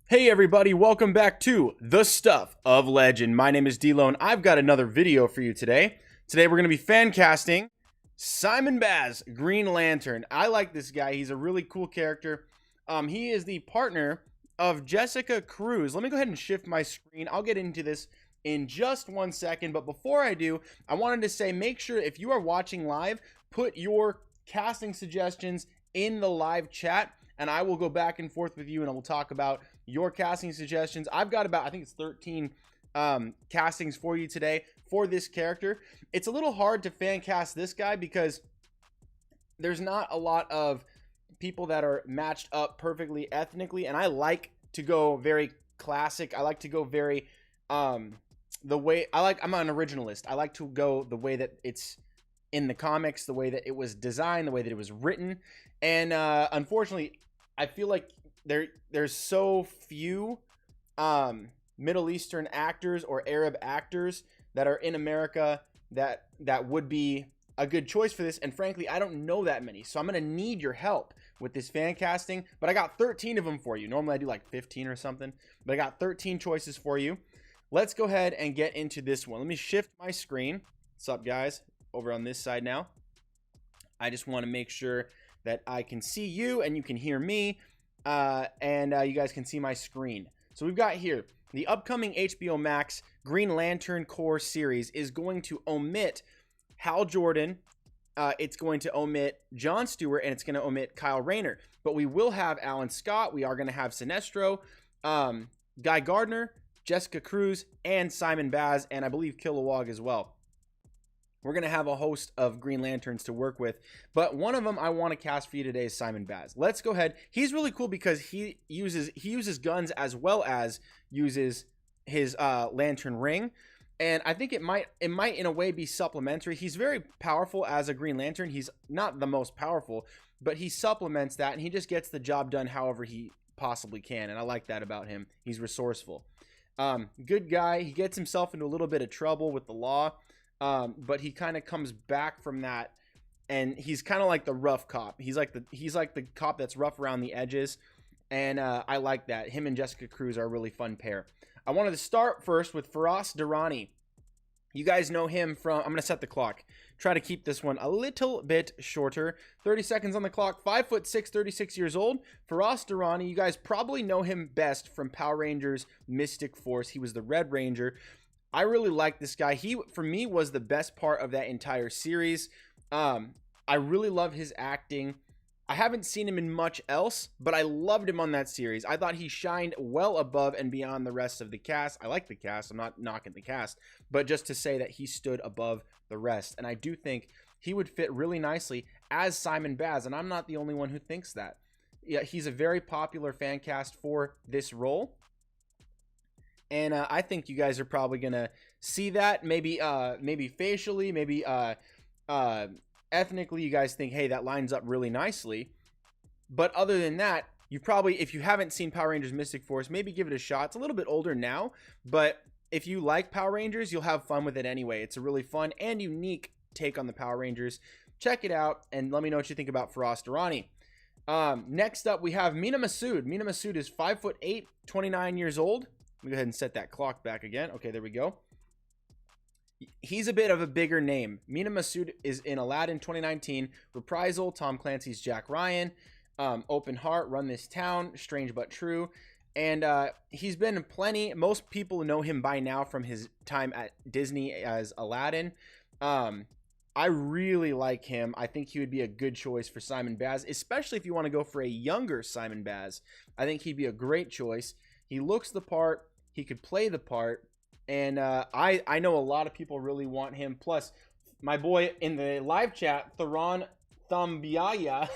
Hey everybody, welcome back to The Stuff of Legend. My name is D-Lo and I've got another video for you today. Today we're going to be fan casting Simon Baz, Green Lantern. I like this guy. He's a really cool character. He is the partner of Jessica Cruz. Let me go ahead and shift my screen. I'll get into this in just 1 second, but before I do, I wanted to say make sure if you are watching live, put your casting suggestions in the live chat and I will go back and forth with you and I will talk about your casting suggestions. I've got about, I think it's 13 castings for you today for this character. It's a little hard to fan cast this guy because there's not a lot of people that are matched up perfectly ethnically, and I like to go very classic. I like to go very the way I'm an originalist. I like to go the way that it's in the comics, the way that it was designed, the way that it was written. And unfortunately, I feel like there's so few Middle Eastern actors or Arab actors that are in America that would be a good choice for this. And frankly, I don't know that many. So I'm going to need your help with this fan casting. But I got 13 of them for you. Normally I do like 15 or something. But I got 13 choices for you. Let's go ahead and get into this one. Let me shift my screen. What's up, guys? Over on this side now. I just want to make sure that I can see you and you can hear me. And you guys can see my screen. So we've got here the upcoming HBO Max Green Lantern Corps series is going to omit Hal Jordan, it's going to omit John Stewart, and it's going to omit Kyle Rayner. But we will have Alan Scott. We are going to have Sinestro, Guy Gardner, Jessica Cruz, and Simon Baz, and I believe Kilowog as well. We're going to have a host of Green Lanterns to work with, but one of them I want to cast for you today is Simon Baz. Let's go ahead. He's really cool because he uses guns as well as uses his lantern ring, and I think it might in a way be supplementary. He's very powerful as a Green Lantern. He's not the most powerful, but he supplements that, and he just gets the job done however he possibly can, and I like that about him. He's resourceful. Good guy. He gets himself into a little bit of trouble with the law. But he kind of comes back from that, and he's kind of like the rough cop. He's like the cop that's rough around the edges, and I like that. Him and Jessica Cruz are a really fun pair. I wanted to start first with Firass Dirani. You guys know him from, I'm going to set the clock. Try to keep this one a little bit shorter. 30 seconds on the clock. 5'6", 36 years old. Firass Dirani, you guys probably know him best from Power Rangers Mystic Force. He was the Red Ranger. I really like this guy. He, for me, was the best part of that entire series. I really love his acting. I haven't seen him in much else, but I loved him on that series. I thought he shined well above and beyond the rest of the cast. I like the cast. I'm not knocking the cast, but just to say that he stood above the rest. And I do think he would fit really nicely as Simon Baz, and I'm not the only one who thinks that. Yeah, he's a very popular fan cast for this role. And I think you guys are probably gonna see that, maybe facially, maybe ethnically. You guys think, hey, that lines up really nicely. But other than that, you probably, if you haven't seen Power Rangers Mystic Force, maybe give it a shot. It's a little bit older now, but if you like Power Rangers, you'll have fun with it anyway. It's a really fun and unique take on the Power Rangers. Check it out and let me know what you think about Firass Dirani. Next up, we have Mina Masood. Mina Masood is 5'8", 29 years old. Let me go ahead and set that clock back again. Okay, there we go. He's a bit of a bigger name. Mina Masood is in Aladdin 2019, Reprisal, Tom Clancy's Jack Ryan, Open Heart, Run This Town, Strange But True. And he's been in plenty. Most people know him by now from his time at Disney as Aladdin. I really like him. I think he would be a good choice for Simon Baz, especially if you want to go for a younger Simon Baz. I think he'd be a great choice. He looks the part. He could play the part. And I know a lot of people really want him. Plus, my boy in the live chat, Theron Thumbiaya,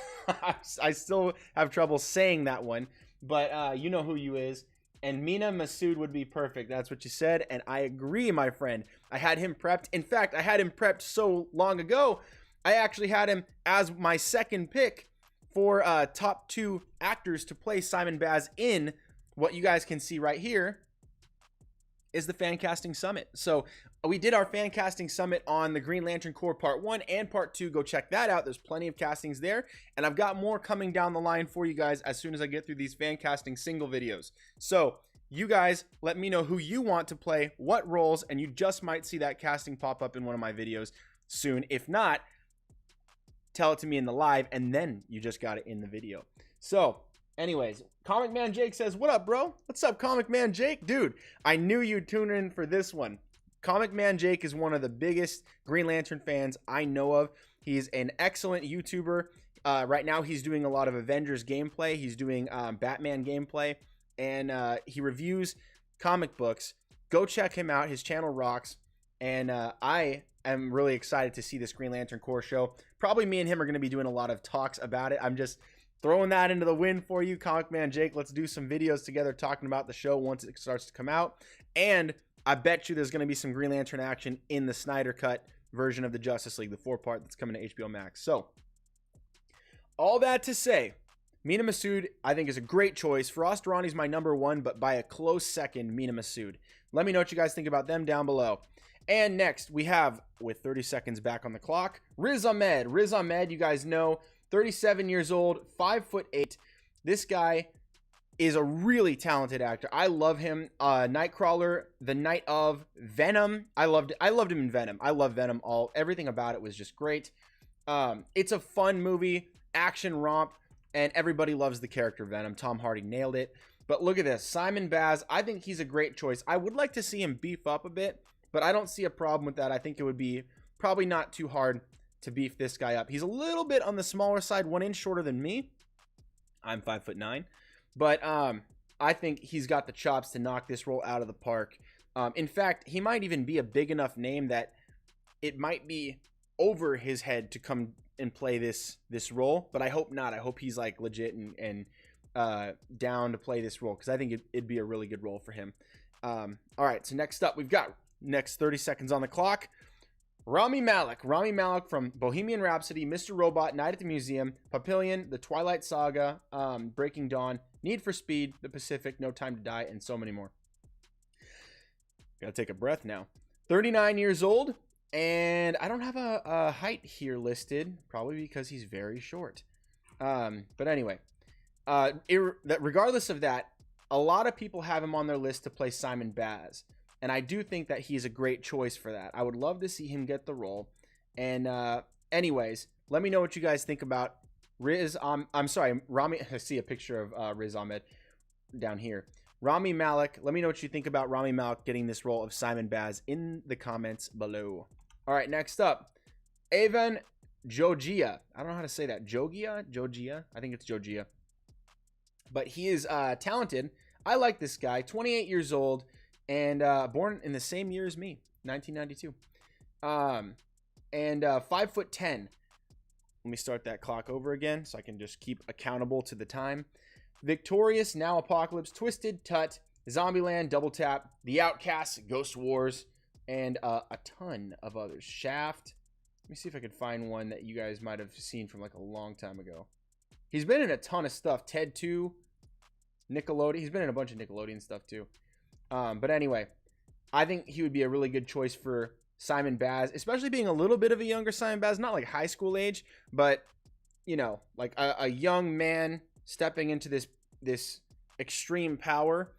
I still have trouble saying that one. But you know who you is. And Mina Masood would be perfect. That's what you said. And I agree, my friend. I had him prepped. In fact, I had him prepped so long ago, I actually had him as my second pick for top 2 actors to play Simon Baz in what you guys can see right here is the Fancasting Summit. So we did our Fancasting Summit on the Green Lantern Corps Part 1 and Part 2. Go check that out. There's plenty of castings there. And I've got more coming down the line for you guys as soon as I get through these Fancasting single videos. So you guys let me know who you want to play, what roles, and you just might see that casting pop up in one of my videos soon. If not, tell it to me in the live, and then you just got it in the video. So anyways, Comic Man Jake says, what up, bro? What's up, Comic Man Jake? Dude, I knew you'd tune in for this one. Comic Man Jake is one of the biggest Green Lantern fans I know of. He's an excellent YouTuber. Right now, he's doing a lot of Avengers gameplay. He's doing Batman gameplay, and he reviews comic books. Go check him out. His channel rocks, and I am really excited to see this Green Lantern Corps show. Probably me and him are going to be doing a lot of talks about it. I'm just throwing that into the wind for you, Comic Man Jake. Let's do some videos together talking about the show once it starts to come out. And I bet you there's going to be some Green Lantern action in the Snyder Cut version of the Justice League, the 4-part that's coming to HBO Max. So, all that to say, Mina Masood, I think, is a great choice. Firass Dirani's my number 1, but by a close second, Mina Masood. Let me know what you guys think about them down below. And next, we have, with 30 seconds back on the clock, Riz Ahmed. Riz Ahmed, you guys know, 37 years old, 5'8". This guy is a really talented actor. I love him. Nightcrawler, The Night of, Venom. I loved him in Venom. I love Venom. Everything about it was just great. It's a fun movie, action romp, and everybody loves the character Venom. Tom Hardy nailed it. But look at this, Simon Baz. I think he's a great choice. I would like to see him beef up a bit, but I don't see a problem with that. I think it would be probably not too hard to beef this guy up. He's a little bit on the smaller side, 1 inch shorter than me. I'm 5'9", but I think he's got the chops to knock this role out of the park. In fact, he might even be a big enough name that it might be over his head to come and play this role, but I hope not. I hope he's like legit and down to play this role, because I think it'd be a really good role for him. All right, so next up, we've got next 30 seconds on the clock. Rami Malek. Rami Malek from Bohemian Rhapsody, Mr. Robot, Night at the Museum, Papillion, The Twilight Saga, Breaking Dawn, Need for Speed, The Pacific, No Time to Die, and so many more. Gotta take a breath now. 39 years old, and I don't have a height here listed, probably because he's very short. But anyway, regardless of that, a lot of people have him on their list to play Simon Baz. And I do think that he's a great choice for that. I would love to see him get the role. And anyways, let me know what you guys think about Riz. I'm sorry, Rami. I see a picture of Riz Ahmed down here. Rami Malek. Let me know what you think about Rami Malek getting this role of Simon Baz in the comments below. All right, next up, Avan Jogia. I don't know how to say that. Jogia? Jojia? I think it's Jogia. But he is talented. I like this guy. 28 years old. And born in the same year as me, 1992. And 5'10". Let me start that clock over again so I can just keep accountable to the time. Victorious, Now Apocalypse, Twisted, Tut, Zombieland, Double Tap, The Outcasts, Ghost Wars, and a ton of others. Shaft. Let me see if I can find one that you guys might have seen from like a long time ago. He's been in a ton of stuff. Ted 2, Nickelodeon. He's been in a bunch of Nickelodeon stuff too. But anyway, I think he would be a really good choice for Simon Baz, especially being a little bit of a younger Simon Baz, not like high school age, but, you know, like a young man stepping into this extreme power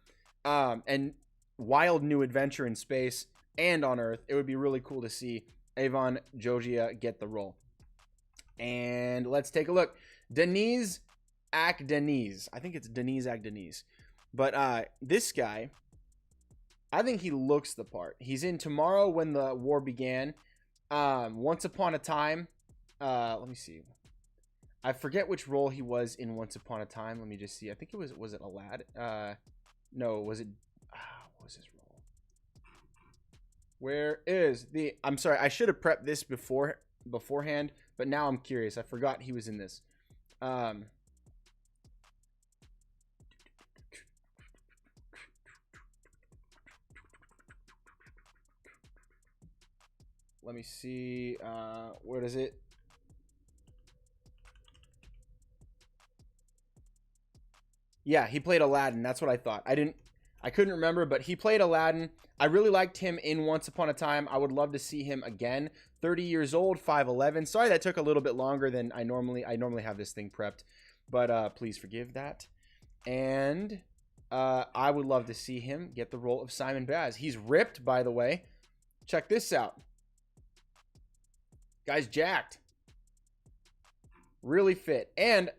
and wild new adventure in space and on Earth. It would be really cool to see Avan Jogia get the role. And let's take a look. Deniz Akdeniz. I think it's Deniz Akdeniz. But this guy, I think he looks the part. He's in Tomorrow When the War Began. Once Upon a Time. Let me see. I forget which role he was in Once Upon a Time. Let me just see. I think it was it Aladdin? No, was it? What was his role? Where is the? I'm sorry. I should have prepped this beforehand, but now I'm curious. I forgot he was in this. Let me see. What is it? Yeah, he played Aladdin. That's what I thought. I I couldn't remember, but he played Aladdin. I really liked him in Once Upon a Time. I would love to see him again. 30 years old, 5'11". Sorry that took a little bit longer than I normally have this thing prepped, but please forgive that. And I would love to see him get the role of Simon Baz. He's ripped, by the way. Check this out. Guy's jacked. Really fit. And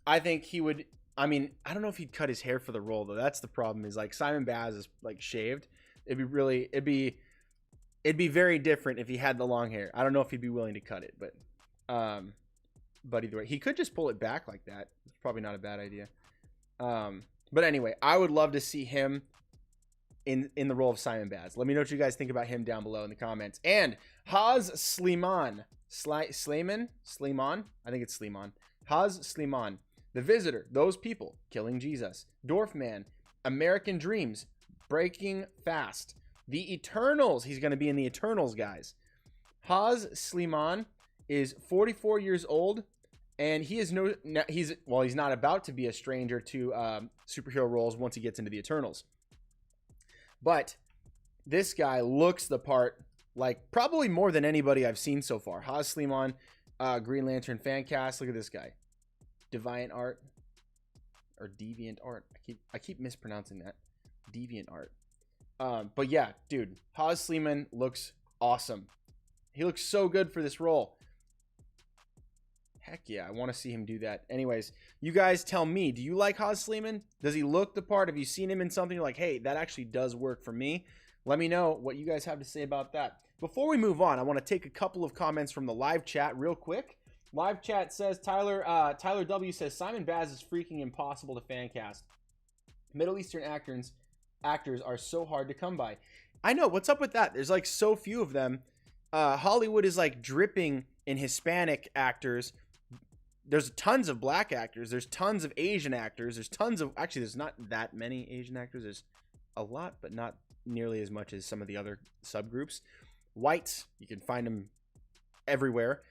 I think he would, I mean, I don't know if he'd cut his hair for the role, though. That's the problem, is like Simon Baz is like shaved. It'd be very different if he had the long hair. I don't know if he'd be willing to cut it, but either way, he could just pull it back like that. It's probably not a bad idea. But anyway, I would love to see him in the role of Simon Baz. Let me know what you guys think about him down below in the comments. And Haz Sliman, Sliman, I think it's Sliman. Haz Sliman, The Visitor, Those People, Killing Jesus, Dwarf Man, American Dreams, Breaking Fast, The Eternals. He's going to be in The Eternals, guys. Haz Sliman is 44 years old, and he's not about to be a stranger to superhero roles once he gets into The Eternals. But this guy looks the part, like probably more than anybody I've seen so far. Haz Sliman, Green Lantern Fancast. Look at this guy. Deviant Art or Deviant Art. I keep mispronouncing that. Deviant Art. But yeah, dude, Haz Sliman looks awesome. He looks so good for this role. Heck yeah, I want to see him do that. Anyways, you guys tell me, do you like Haz Sliman? Does he look the part? Have you seen him in something you're like, hey, that actually does work for me? Let me know what you guys have to say about that. Before we move on, I want to take a couple of comments from the live chat real quick. Live chat says, Tyler W says, Simon Baz is freaking impossible to fan cast. Middle Eastern actors are so hard to come by. I know, what's up with that? There's like so few of them. Hollywood is like dripping in Hispanic actors. There's tons of black actors. There's tons of Asian actors. There's tons of, actually, there's not that many Asian actors. There's a lot, but not nearly as much as some of the other subgroups. Whites, you can find them everywhere,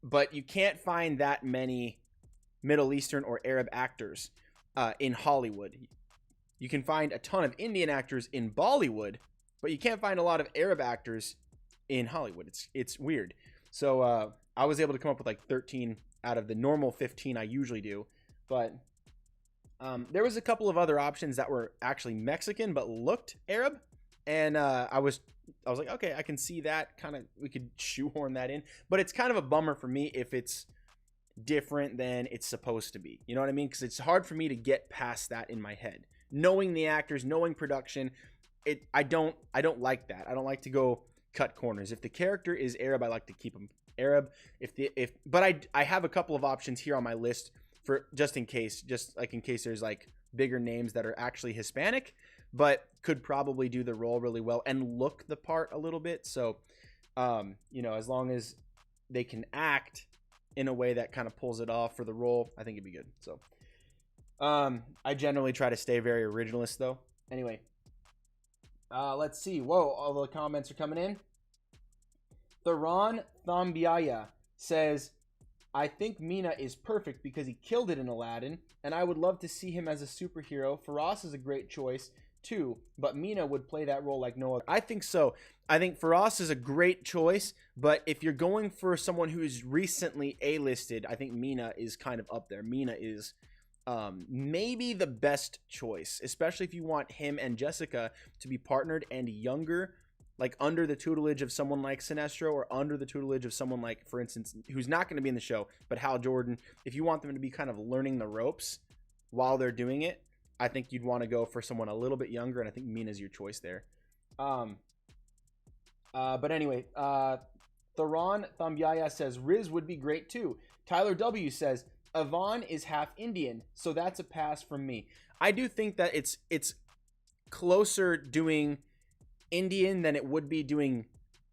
but you can't find that many Middle Eastern or Arab actors in Hollywood. You can find a ton of Indian actors in Bollywood, but you can't find a lot of Arab actors in Hollywood. It's weird. So I was able to come up with like 13 out of the normal 15 I usually do, but there was a couple of other options that were actually Mexican but looked Arab, and I was like, okay, I can see that. Kind of, we could shoehorn that in, but it's kind of a bummer for me if it's different than it's supposed to be. You know what I mean? Because it's hard for me to get past that in my head. Knowing the actors, knowing production, I don't like that. I don't like to go cut corners. If the character is Arab, I like to keep them Arab. But I have a couple of options here on my list for just in case there's like bigger names that are actually Hispanic but could probably do the role really well and look the part a little bit. So you know, as long as they can act in a way that kind of pulls it off for the role, I think it'd be good. So I generally try to stay very originalist though. Anyway, let's see. Whoa, all the comments are coming in. Theron Thambiaya says, I think Mena is perfect because he killed it in Aladdin, and I would love to see him as a superhero. Firass is a great choice too, but Mena would play that role like no other. I think so. I think Firass is a great choice, but if you're going for someone who is recently A-listed, I think Mena is kind of up there. Mena is maybe the best choice, especially if you want him and Jessica to be partnered and younger, like under the tutelage of someone like Sinestro, or under the tutelage of someone like, for instance, who's not going to be in the show, but Hal Jordan. If you want them to be kind of learning the ropes while they're doing it, I think you'd want to go for someone a little bit younger, and I think Mina's your choice there. But anyway, Theron Thambiaya says Riz would be great too. Tyler W says Avan is half Indian, so that's a pass from me. I do think that it's closer doing Indian than it would be doing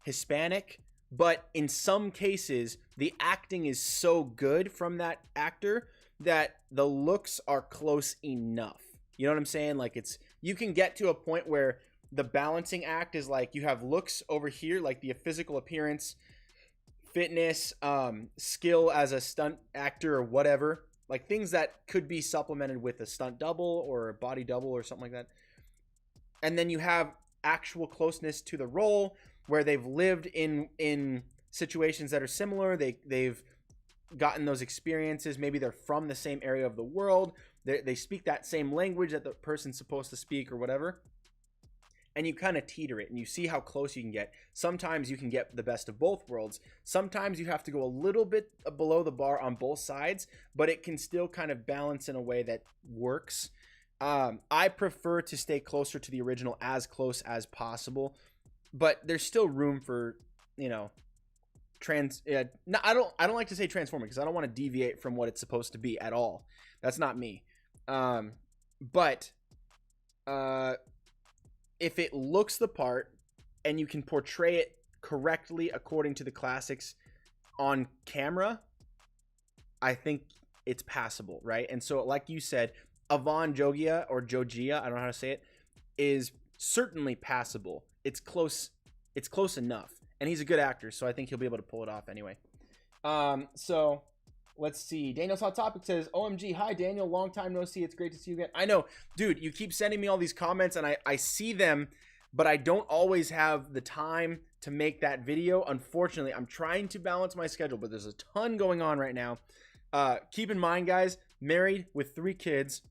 Hispanic, but in some cases the acting is so good from that actor that the looks are close enough. You know what I'm saying? Like, it's, you can get to a point where the balancing act is like you have looks over here, like the physical appearance, fitness, skill as a stunt actor or whatever, like things that could be supplemented with a stunt double or a body double or something like that. and then you have actual closeness to the role where they've lived in situations that are similar. They've gotten those experiences. Maybe they're from the same area of the world. They speak that same language that the person's supposed to speak or whatever. And you kind of teeter it and you see how close you can get. Sometimes you can get the best of both worlds. Sometimes you have to go a little bit below the bar on both sides, but it can still kind of balance in a way that works. I prefer to stay closer to the original, as close as possible, but there's still room for, you know, no, I don't like to say transforming because I don't want to deviate from what it's supposed to be at all. That's not me. But if it looks the part and you can portray it correctly according to the classics on camera, I think it's passable, right? And so, like you said, Avan Jogia or Jojia, I don't know how to say it, is certainly passable. It's close enough. And he's a good actor, so I think he'll be able to pull it off anyway. So let's see. Daniel's Hot Topic says, OMG, hi Daniel, long time no see. It's great to see you again. I know, dude, you keep sending me all these comments and I see them, but I don't always have the time to make that video. Unfortunately, I'm trying to balance my schedule, but there's a ton going on right now. Keep in mind, guys, married with 3 kids.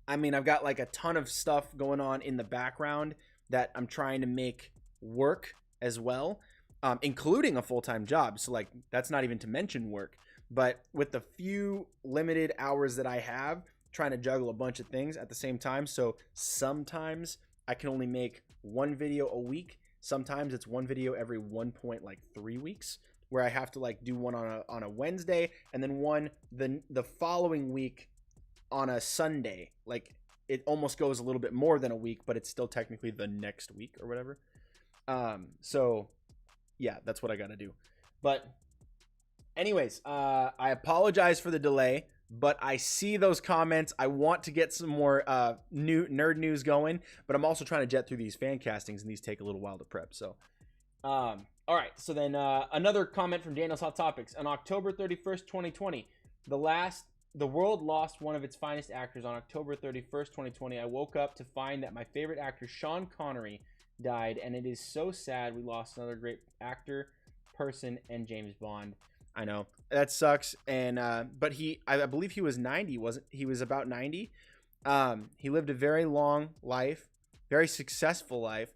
I mean, I've got like a ton of stuff going on in the background that I'm trying to make work as well, including a full-time job. So like, that's not even to mention work, but with the few limited hours that I have, trying to juggle a bunch of things at the same time. So sometimes I can only make 1 video a week. Sometimes it's 1 video every 1.3 weeks, where I have to like do one on a Wednesday and then one the following week on a Sunday. Like, it almost goes a little bit more than a week, but it's still technically the next week or whatever. So yeah, that's what I gotta do. But anyways, I apologize for the delay, but I see those comments. I want to get some more new nerd news going, but I'm also trying to jet through these fan castings, and these take a little while to prep. So all right, so then another comment from Daniel's Hot Topics. On October 31st, 2020, the world lost one of its finest actors. On October 31st, 2020, I woke up to find that my favorite actor, Sean Connery, died, and it is so sad. We lost another great actor, person, and James Bond. I know that sucks, and but I believe he was 90. He was about 90. He lived a very long life, very successful life.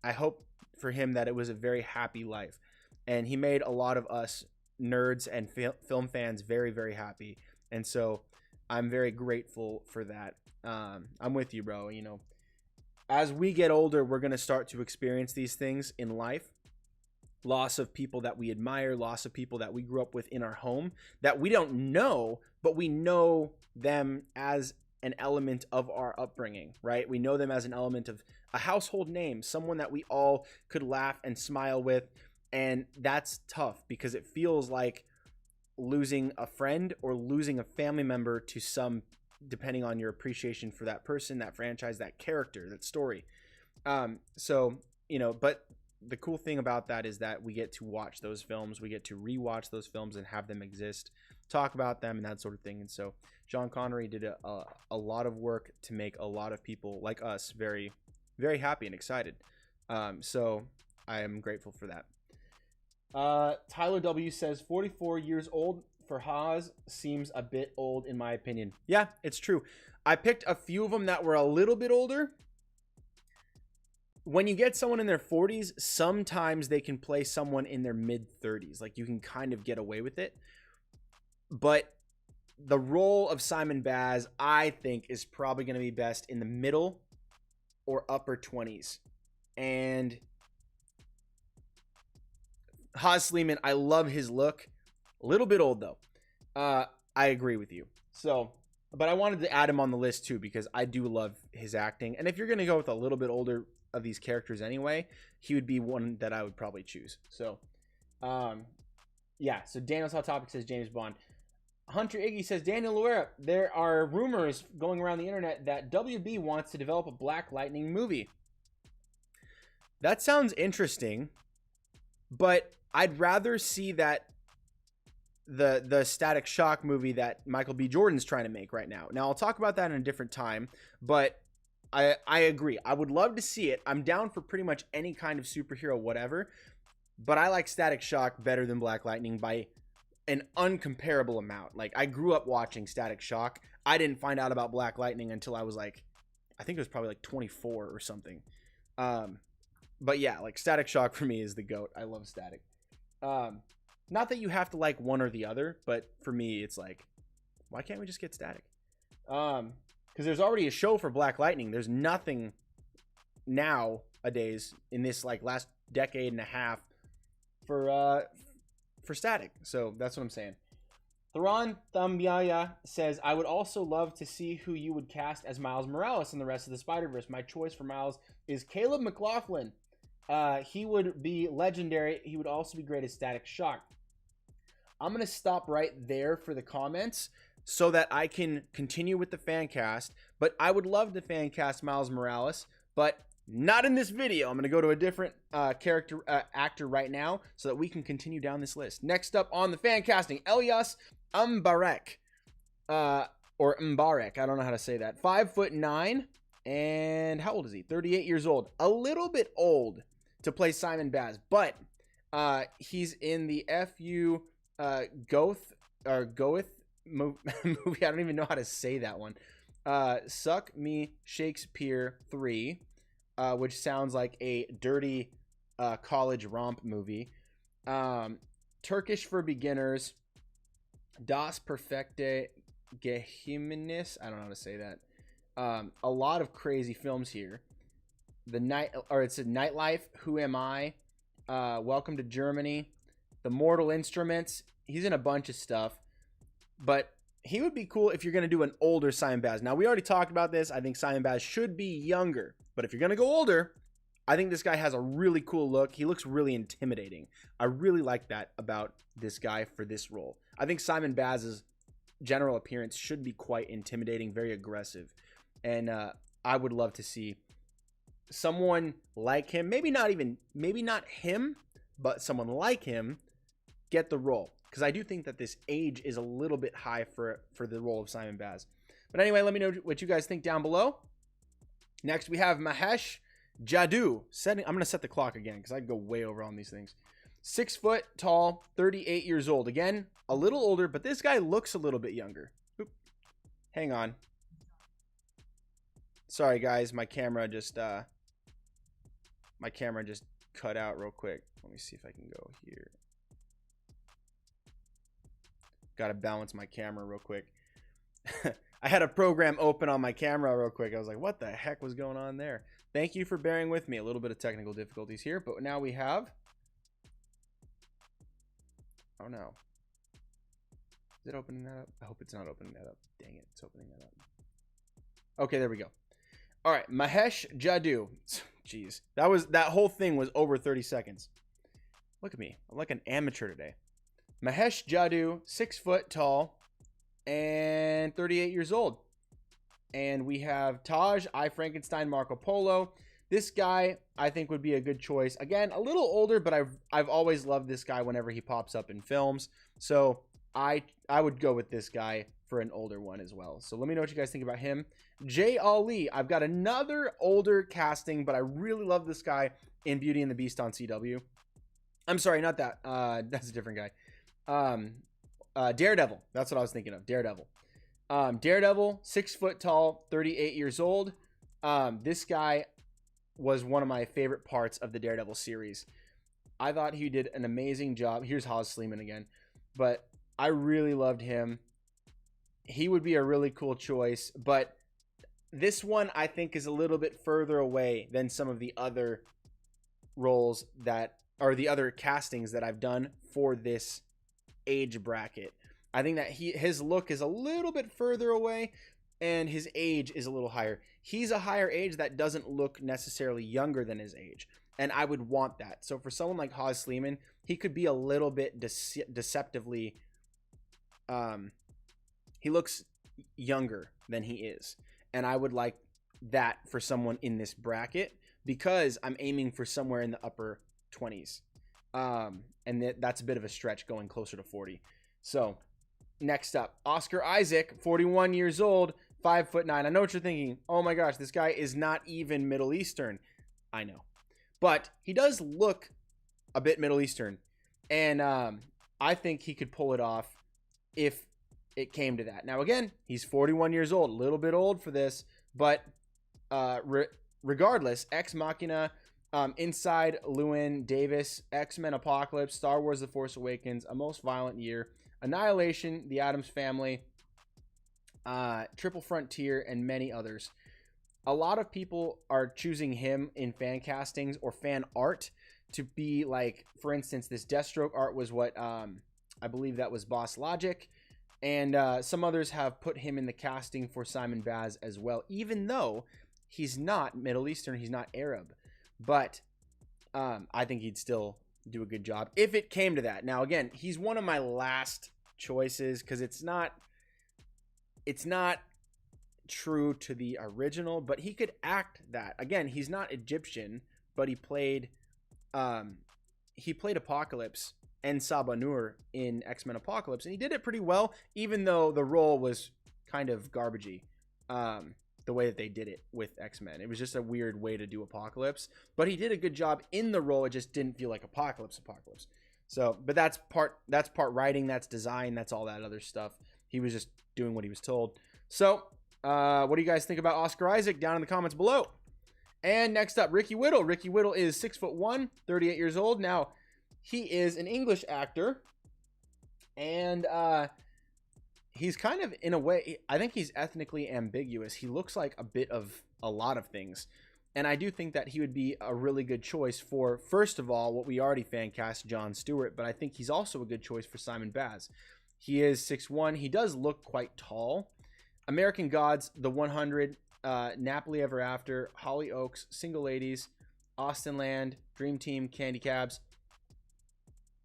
I hope for him that it was a very happy life, and he made a lot of us nerds and film fans very, very happy, and so I'm very grateful for that. I'm with you, bro. You know, as we get older, we're going to start to experience these things in life. Loss of people that we admire, loss of people that we grew up with in our home that we don't know, but we know them as an element of our upbringing, right? We know them as an element of a household name, someone that we all could laugh and smile with. And that's tough because it feels like losing a friend or losing a family member to some, depending on your appreciation for that person, that franchise, that character, that story. So, you know, but the cool thing about that is that we get to watch those films, we get to rewatch those films and have them exist, talk about them and that sort of thing. And so Sean Connery did a lot of work to make a lot of people like us very, very happy and excited. So I am grateful for that. Tyler W says 44 years old for Haas seems a bit old in my opinion. Yeah, it's true. I picked a few of them that were a little bit older. When you get someone in their 40s, sometimes they can play someone in their mid 30s. Like, you can kind of get away with it. But the role of Simon Baz, I think, is probably going to be best in the middle or upper 20s. And Haas Sleeman, I love his look. A little bit old, though. I agree with you. So, but I wanted to add him on the list, too, because I do love his acting. And if you're going to go with a little bit older of these characters anyway, he would be one that I would probably choose. So, yeah. So Daniel's Hot Topic says James Bond. Hunter Iggy says, Daniel Luera, there are rumors going around the internet that WB wants to develop a Black Lightning movie. That sounds interesting, but I'd rather see that the Static Shock movie that Michael B. Jordan's trying to make right now. Now, I'll talk about that in a different time, but I agree. I would love to see it. I'm down for pretty much any kind of superhero, whatever. But I like Static Shock better than Black Lightning by an uncomparable amount. Like, I grew up watching Static Shock. I didn't find out about Black Lightning until I was like, I think it was probably like 24 or something. But yeah, like Static Shock for me is the GOAT. I love Static. Not that you have to like one or the other, but for me, it's like, why can't we just get Static? Because there's already a show for Black Lightning. There's nothing nowadays in this like last decade and a half for Static. So that's what I'm saying. Theron Thambiaya says, I would also love to see who you would cast as Miles Morales in the rest of the Spider-Verse. My choice for Miles is Caleb McLaughlin. He would be legendary. He would also be great as Static Shock. I'm going to stop right there for the comments so that I can continue with the fan cast. But I would love to fan cast Miles Morales, but not in this video. I'm going to go to a different actor right now so that we can continue down this list. Next up on the fan casting, Elias Mbarek. Or Mbarek. I don't know how to say that. 5'9". And how old is he? 38 years old. A little bit old to play Simon Baz, but he's in the Goeth movie. I don't even know how to say that one. Suck Me Shakespeare 3, which sounds like a dirty college romp movie. Turkish for Beginners. Das Perfecte Geheimnis. I don't know how to say that. A lot of crazy films here. It's a Nightlife. Who Am I? Welcome to Germany. The Mortal Instruments. He's in a bunch of stuff, but he would be cool if you're going to do an older Simon Baz. Now, we already talked about this. I think Simon Baz should be younger, but if you're going to go older, I think this guy has a really cool look. He looks really intimidating. I really like that about this guy for this role. I think Simon Baz's general appearance should be quite intimidating, very aggressive. And I would love to see someone like him, maybe not him, but someone like him get the role. Because I do think that this age is a little bit high for the role of Simon Baz. But anyway, let me know what you guys think down below. Next, we have Mahesh Jadu. I'm going to set the clock again because I go way over on these things. 6 foot tall, 38 years old. Again, a little older, but this guy looks a little bit younger. Oop. Hang on. Sorry, guys. My camera just cut out real quick. Let me see if I can go here. Got to balance my camera real quick. I had a program open on my camera real quick. I was like, what the heck was going on there? Thank you for bearing with me. A little bit of technical difficulties here, but now we have... Oh, no. Is it opening that up? I hope it's not opening that up. Dang it, it's opening that up. Okay, there we go. All right, Mahesh Jadu. Jeez, that whole thing was over 30 seconds. Look at me. I'm like an amateur today. Mahesh Jadu, 6 foot tall, and 38 years old. And we have Taj, I, Frankenstein, Marco Polo. This guy, I think, would be a good choice. Again, a little older, but I've always loved this guy whenever he pops up in films. So I would go with this guy for an older one as well. So let me know what you guys think about him. Jay Ali, I've got another older casting, but I really love this guy in Beauty and the Beast on CW. I'm sorry, not that. That's a different guy. Daredevil. That's what I was thinking of. Daredevil. Daredevil, 6 foot tall, 38 years old. This guy was one of my favorite parts of the Daredevil series. I thought he did an amazing job. Here's Haz Sleeman again. But I really loved him. He would be a really cool choice. But this one, I think, is a little bit further away than some of the other roles that are the other castings that I've done for this age bracket. I think that his look is a little bit further away and his age is a little higher. He's a higher age that doesn't look necessarily younger than his age, and I would want that. So for someone like Haz Sleeman, he could be a little bit deceptively he looks younger than he is, and I would like that for someone in this bracket because I'm aiming for somewhere in the upper 20s. And that's a bit of a stretch going closer to 40. So next up, Oscar Isaac, 41 years old, 5'9". I know what you're thinking. Oh my gosh, this guy is not even Middle Eastern. I know. But he does look a bit Middle Eastern. And I think he could pull it off if it came to that. Now, again, he's 41 years old. A little bit old for this. But regardless, Ex Machina, Inside Llewyn Davis, X-Men Apocalypse, Star Wars The Force Awakens, A Most Violent Year, Annihilation, The Addams Family, Triple Frontier, and many others. A lot of people are choosing him in fan castings or fan art to be like, for instance, this Deathstroke art was what I believe that was Boss Logic, and some others have put him in the casting for Simon Baz as well, even though he's not Middle Eastern, he's not Arab. But I think he'd still do a good job if it came to that. Now, again, he's one of my last choices because it's not true to the original, but he could act that. Again, he's not Egyptian, but he played Apocalypse and Sabanur in X-Men Apocalypse, and he did it pretty well, even though the role was kind of garbagey. The way that they did it with X-Men. It was just a weird way to do Apocalypse, but he did a good job in the role. It just didn't feel like Apocalypse. So, but that's part writing, that's design, that's all that other stuff. He was just doing what he was told. So, what do you guys think about Oscar Isaac? Down in the comments below. And next up, Ricky Whittle. Ricky Whittle is 6'1", 38 years old. Now, he is an English actor, and he's kind of, in a way, I think he's ethnically ambiguous. He looks like a bit of a lot of things. And I do think that he would be a really good choice for, first of all, what we already fan cast, Jon Stewart. But I think he's also a good choice for Simon Baz. He is 6'1". He does look quite tall. American Gods, The 100, Napoli Ever After, Hollyoaks, Single Ladies, Austin Land, Dream Team, Candy Cabs.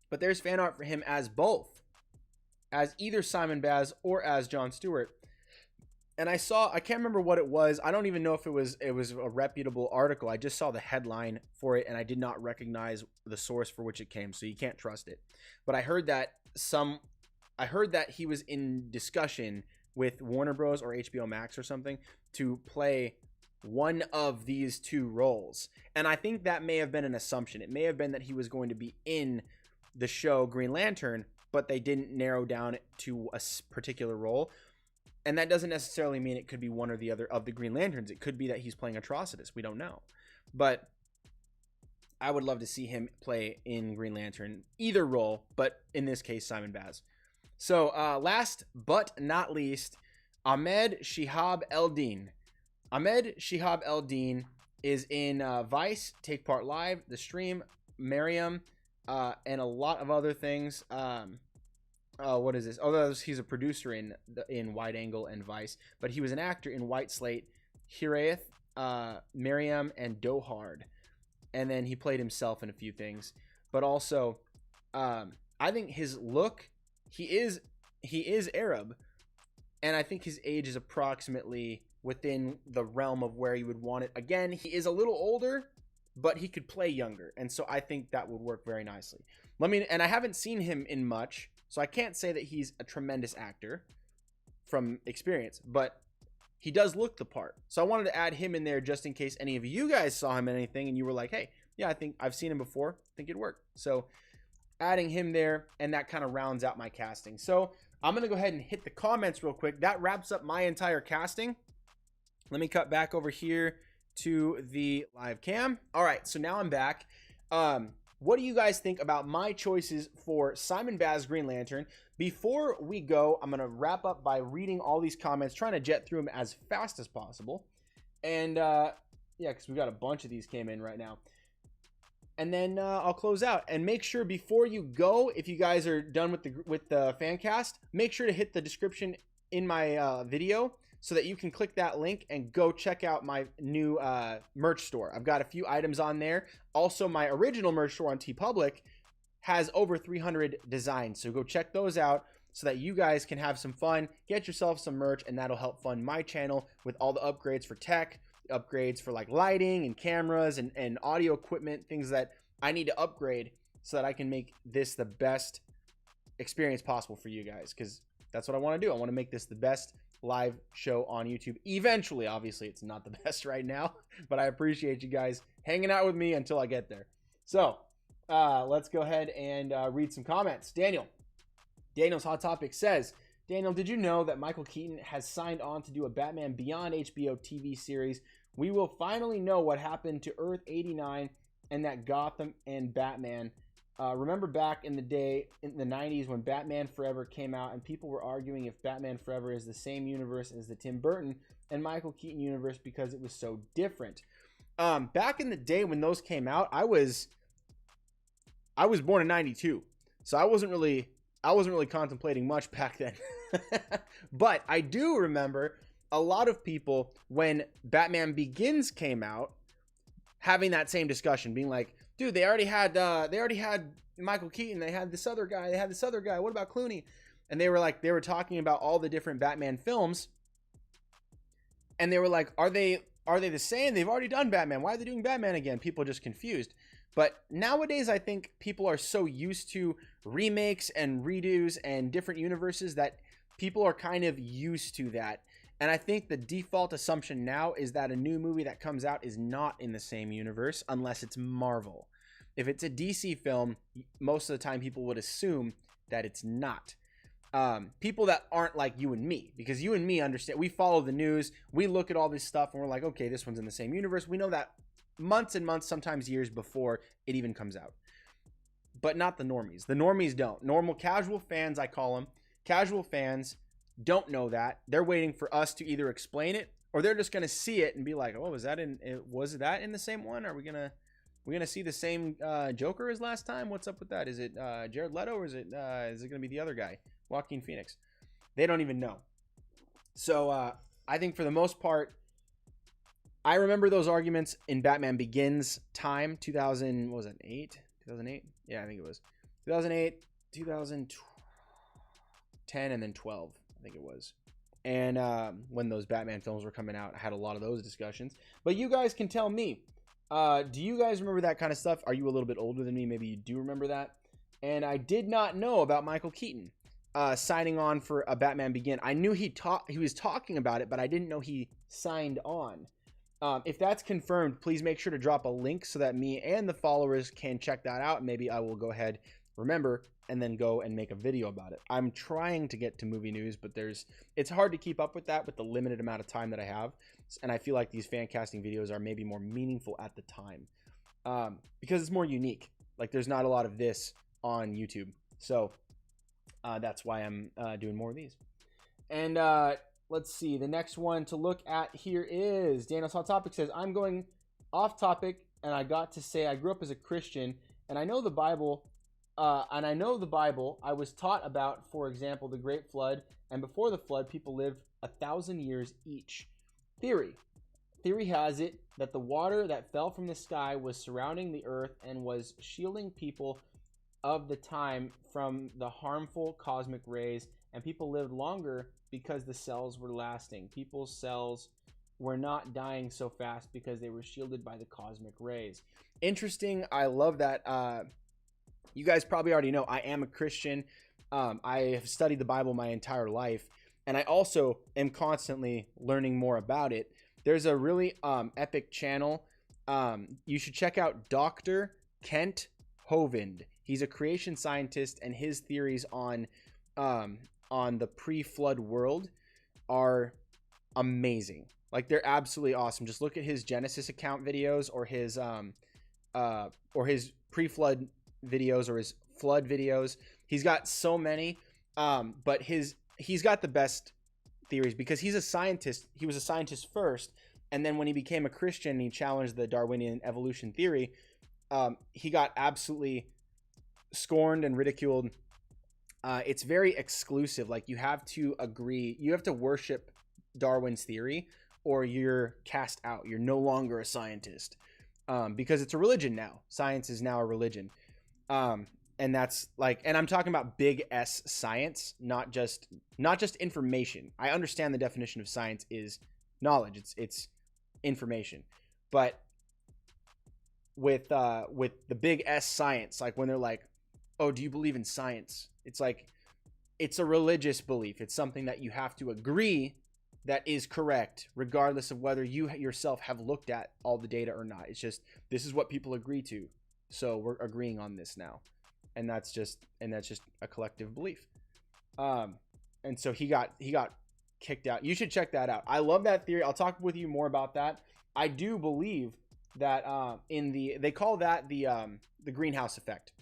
But there's fan art for him as both. As either Simon Baz or as Jon Stewart. And I can't remember what it was. I don't even know if it was a reputable article. I just saw the headline for it and I did not recognize the source for which it came, so you can't trust it. But I heard that he was in discussion with Warner Bros. Or HBO Max or something to play one of these two roles. And I think that may have been an assumption. It may have been that he was going to be in the show Green Lantern, but they didn't narrow down to a particular role. And that doesn't necessarily mean it could be one or the other of the Green Lanterns. It could be that he's playing Atrocitus. We don't know. But I would love to see him play in Green Lantern, either role, but in this case, Simon Baz. So last but not least, Ahmed Shihab Eldin. Ahmed Shihab Eldin is in Vice, Take Part Live, The Stream, Mariam, and a lot of other things. What is this? Oh, he's a producer in Wide Angle and Vice, but he was an actor in White Slate, Hiraeth, Mariam, and Dohard, and then he played himself in a few things. But also, I think his look, he is Arab, and I think his age is approximately within the realm of where you would want it. Again, he is a little older, but he could play younger, and so I think that would work very nicely. And I haven't seen him in much, so I can't say that he's a tremendous actor from experience, but he does look the part. So I wanted to add him in there just in case any of you guys saw him in anything and you were like, hey, yeah, I think I've seen him before. I think it'd work. So adding him there, and that kind of rounds out my casting. So I'm going to go ahead and hit the comments real quick. That wraps up my entire casting. Let me cut back over here to the live cam. All right, so now I'm back. What do you guys think about my choices for Simon Baz Green Lantern? Before we go, I'm going to wrap up by reading all these comments, trying to jet through them as fast as possible. And yeah, because we got a bunch of these came in right now. And then I'll close out. And make sure before you go, if you guys are done with the fan cast, make sure to hit the description in my video so that you can click that link and go check out my new merch store. I've got a few items on there. Also, my original merch store on TeePublic has over 300 designs. So go check those out so that you guys can have some fun, get yourself some merch, and that'll help fund my channel with all the upgrades for tech, upgrades for like lighting and cameras and audio equipment, things that I need to upgrade so that I can make this the best experience possible for you guys, because that's what I want to do. I want to make this the best live show on YouTube eventually. Obviously, it's not the best right now, but I appreciate you guys hanging out with me until I get there. So let's go ahead and read some comments. Daniel's Hot Topic says, Daniel, did you know that Michael Keaton has signed on to do a Batman Beyond HBO TV series? We will finally know what happened to Earth 89 and that Gotham and Batman. Remember back in the day, in the 90s, when Batman Forever came out and people were arguing if Batman Forever is the same universe as the Tim Burton and Michael Keaton universe because it was so different. Back in the day when those came out, I was born in 92, so I wasn't really contemplating much back then. But I do remember a lot of people, when Batman Begins came out, having that same discussion, being like, dude, they already had Michael Keaton, they had this other guy, what about Clooney? And they were talking about all the different Batman films, and they were like, are they the same? They've already done Batman, why are they doing Batman again? People are just confused. But nowadays, I think people are so used to remakes and redos and different universes that people are kind of used to that. And I think the default assumption now is that a new movie that comes out is not in the same universe unless it's Marvel. If it's a DC film, most of the time people would assume that it's not. People that aren't like you and me, because you and me understand, we follow the news, we look at all this stuff and we're like, okay, this one's in the same universe. We know that months and months, sometimes years before it even comes out. But not the normies. The normies don't. Normal casual fans, I call them. Casual fans don't know that. They're waiting for us to either explain it, or they're just going to see it and be like, oh, was that in the same one? Are we going to see the same Joker as last time? What's up with that? Is it Jared Leto, or is it going to be the other guy, Joaquin Phoenix? They don't even know. So I think for the most part, I remember those arguments in Batman Begins time, 2000, what was it, 2008? Yeah, I think it was. 2008, 2010, and then 12, I think it was. And when those Batman films were coming out, I had a lot of those discussions. But you guys can tell me, do you guys remember that kind of stuff? Are you a little bit older than me? Maybe you do remember that. And I did not know about Michael Keaton signing on for a Batman Begin. I knew he was talking about it, but I didn't know he signed on. If that's confirmed, please make sure to drop a link so that me and the followers can check that out. Maybe I will go ahead, remember, and then go and make a video about it. I'm trying to get to movie news, but it's hard to keep up with that with the limited amount of time that I have. And I feel like these fan casting videos are maybe more meaningful at the time because it's more unique. Like, there's not a lot of this on YouTube. So that's why I'm doing more of these. And let's see. The next one to look at here is Daniel's Hot Topic says, I'm going off topic, and I got to say I grew up as a Christian, and I know the Bible. I was taught about, for example, the Great Flood, and before the flood, people lived 1,000 years each. Theory has it that the water that fell from the sky was surrounding the earth and was shielding people of the time from the harmful cosmic rays, and people lived longer because the cells were lasting. People's cells were not dying so fast because they were shielded by the cosmic rays. Interesting. I love that. You guys probably already know I am a Christian. I have studied the Bible my entire life, and I also am constantly learning more about it. There's a really epic channel. You should check out Dr. Kent Hovind. He's a creation scientist, and his theories on the pre-flood world are amazing. Like, they're absolutely awesome. Just look at his Genesis account videos, or his pre-flood videos, or his flood videos. He's got so many, but he's got the best theories because he's a scientist. He was a scientist first, and then when he became a Christian and he challenged the Darwinian evolution theory, he got absolutely scorned and ridiculed. It's very exclusive. Like, you have to agree, you have to worship Darwin's theory, or you're cast out. You're no longer a scientist, because it's a religion now. Science is now a religion. And that's like, and I'm talking about big S science, not just information. I understand the definition of science is knowledge. It's information. But with the big S science, like when they're like, oh, do you believe in science? It's like, it's a religious belief. It's something that you have to agree that is correct, regardless of whether you yourself have looked at all the data or not. It's just, this is what people agree to, so we're agreeing on this now, and that's just a collective belief. And so he got kicked out. You should check that out. I love that theory. I'll talk with you more about that. I do believe that they call that the greenhouse effect,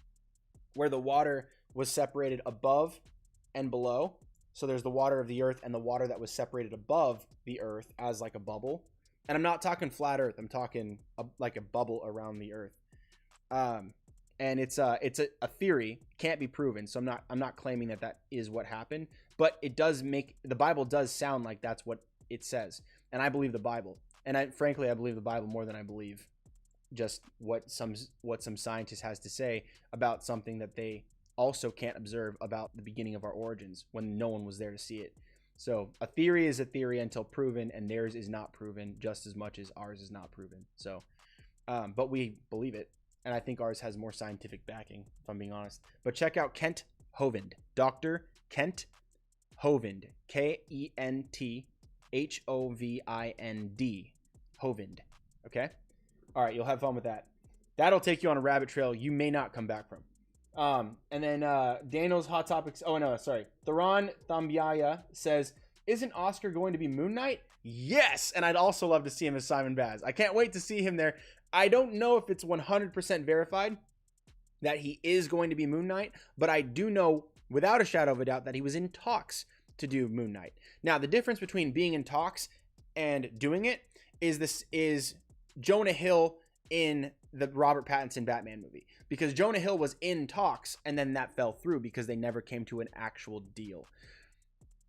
where the water was separated above and below. So there's the water of the earth and the water that was separated above the earth as like a bubble. And I'm not talking flat earth. I'm talking like a bubble around the earth. And it's a theory, can't be proven. So I'm not claiming that is what happened, but it does the Bible does sound like that's what it says. And I believe the Bible. And frankly, I believe the Bible more than I believe just what some scientist has to say about something that they also can't observe about the beginning of our origins when no one was there to see it. So a theory is a theory until proven, and theirs is not proven just as much as ours is not proven. So, but we believe it, and I think ours has more scientific backing, if I'm being honest. But check out Kent Hovind, Dr. Kent Hovind, KENT HOVIND, Hovind. Okay, all right, you'll have fun with that. That'll take you on a rabbit trail you may not come back from. And then Daniel's Hot Topics. Oh, no, sorry. Theron Thambiaya says, isn't Oscar going to be Moon Knight? Yes! And I'd also love to see him as Simon Baz. I can't wait to see him there. I don't know if it's 100% verified that he is going to be Moon Knight, but I do know without a shadow of a doubt that he was in talks to do Moon Knight. Now, the difference between being in talks and doing it is Jonah Hill in the Robert Pattinson Batman movie, because Jonah Hill was in talks and then that fell through because they never came to an actual deal.